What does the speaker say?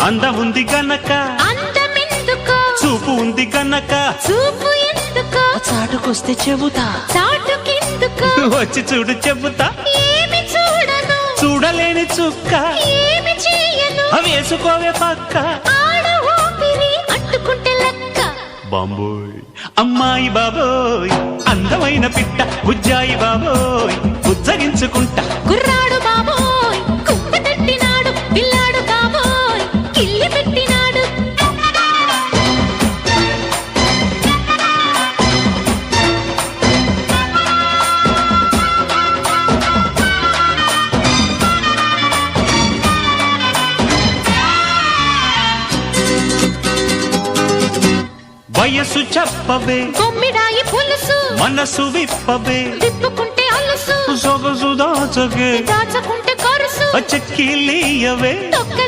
అందం ఉంది గనక అందమెందుకో చూపు ఉంది గనక చూపు ఎందుకో చాటుకొస్తే చెబుతా చాటుకెందుకో వచ్చి చూడు చెబుతా ఏమి చూడను చూడలేని చుక్క ఏమి చేయను వేసుకోవే పక్క ఆడ ఊపిరి అంటుకుంటే లెక్క బాంబోయ్ అమ్మాయి బాబోయ్ అందమైన పిట్ట బుజ్జాయి బాబోయ్ బుజ్జగించుకుంటా కుర్రాడు బాబోయ్ కుప్ప తట్టినాడు పిల్లాడు బాబోయ్ కిల్లి పెట్టినాడు వయసు చెప్పవే కొమ్మిడాయి పులుసు మనసు విప్పవే తిప్పుకుంటే అలుసు సొగసు దాచగే దాచకుంటే కరుసు చెక్కిలీయవే తొక్క